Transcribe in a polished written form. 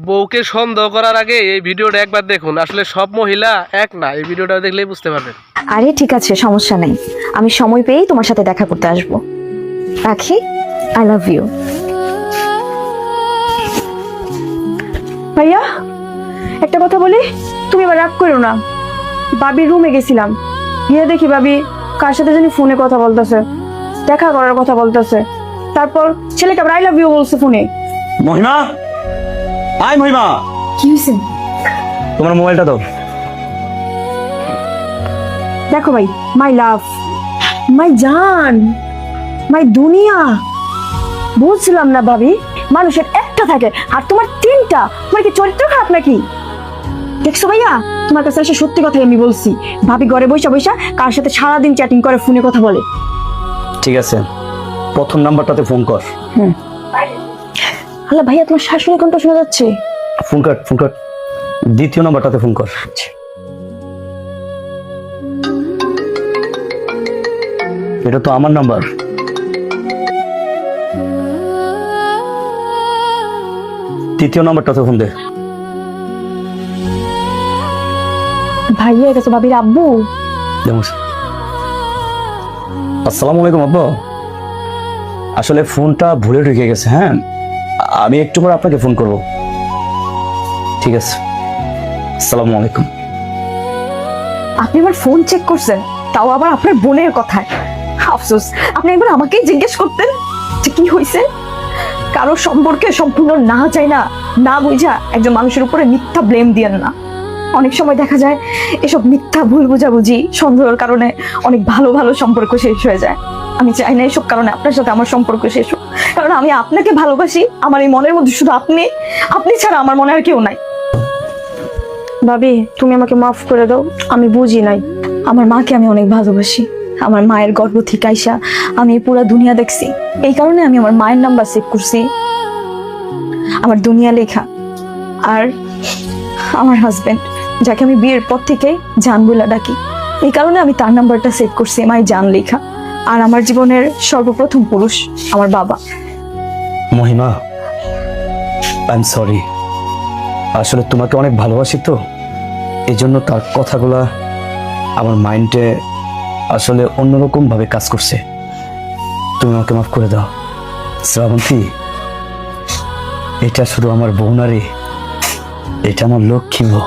বউকে সন্দেহ করার আগে এই ভিডিওটা একবার দেখুন। আসলে সব মহিলা এক না, এই ভিডিওটা দেখলেই বুঝতে পারবেন। আরে ঠিক আছে, সমস্যা নেই, আমি সময় পেয়েই তোমার সাথে দেখা করতে আসবো। রাখি, আই লাভ ইউ। ভাইয়া একটা কথা বলি, তুমি এবার রাগ করো না। বাবির রুমে গেছিলাম, গিয়ে দেখি বাবি কার সাথে জানি ফোনে কথা বলতেছে, দেখা করার কথা বলতেছে। তারপর ছেলেকে আবার আই লাভ ইউ বলছে ফোনে। মহিমা, আয় মহিমা, কি হয়েছে? তোমার মোবাইলটা দাও। দেখো ভাই, মাই লাভ, মাই জান, মাই দুনিয়া। বুঝলাম না ভাবি, মানুষের একটা থাকে আর তোমার তিনটা। তোমার কি চরিত্র খারাপ নাকি? দেখছো ভাইয়া, তোমার কাছে এসে সত্যি কথাই আমি বলছি। ভাবি ঘরে বসে বসে কার সাথে সারাদিন চ্যাটিং করে, ফোনে কথা বলে। ঠিক আছে, প্রথম নাম্বারটাতে ফোন কর। আল্লাহ ভাইয়া, তোমার শাশুড়ি কোনটা শোনা যাচ্ছে? Phone cut, phone cut. দ্বিতীয় নাম্বারটাতে ফোন কর। এটা তো আমার নাম্বার। তৃতীয় নাম্বারটাতে ফোন দে। ভাইয়া এটা তো ভাবির আব্বু। আসসালামু আলাইকুম আব্বা। আসলে ফোনটা ভুলে ঢুকে গেছে। হ্যাঁ, আমি একটু পর আপনাকে ফোন করব। ঠিক আছে, আসসালামু আলাইকুম। আপনি এবার ফোন চেক করছেন, তাও আবার আপনার বোনের কথায়। আফসোস, আপনি একবার আমাকেই জিজ্ঞেস করতেন যে কি হয়েছে। কারো সম্পর্কে সম্পূর্ণ না চাই না, না বুঝা একজন মানুষের উপরে মিথ্যা ব্লেম দিয়েন না। অনেক সময় দেখা যায় এসব মিথ্যা ভুল বুঝাবুঝি সন্দেহের কারণে অনেক ভালো ভালো সম্পর্ক শেষ হয়ে যায়। আমি চাই না এসব কারণে আপনার সাথে আমার সম্পর্ক শেষ হোক, কারণ আমি আপনাকে ভালোবাসি। আমার এই মনের মধ্যে শুধু আপনি, আপনি ছাড়া আমার মনে আর কেউ নাই। ভাবি, তুমি আমাকে মাফ করে দাও, আমি বুঝি নাই। আমার মাকে আমি অনেক ভালোবাসি। আমার মায়ের গর্ভ থেকে আইসা আমি পুরো দুনিয়া দেখছি। এই কারণে আমি আমার মায়ের নাম্বার সেভ করছি, আমার দুনিয়া লেখা। আর আমার হাজবেন্ড, যাকে আমি বিয়ের পর থেকে জান বলে ডাকি, এই কারণে আমি তার নাম্বারটা সেভ করছি, মাই জান লেখা। আর আমার জীবনের সর্বপ্রথম পুরুষ আমার বাবা। মহিমা, আই এম সরি। আসলে তোমাকে অনেক ভালোবাসি তো, এই জন্য তার কথাগুলা আমার মাইন্ডে আসলে অন্যরকম ভাবে কাজ করছে। তুমি আমাকে মাফ করে দাও। শ্রাবন্তী, এটা শুধু আমার বউ না রে, এটা আমার লক্ষ্মী বউ।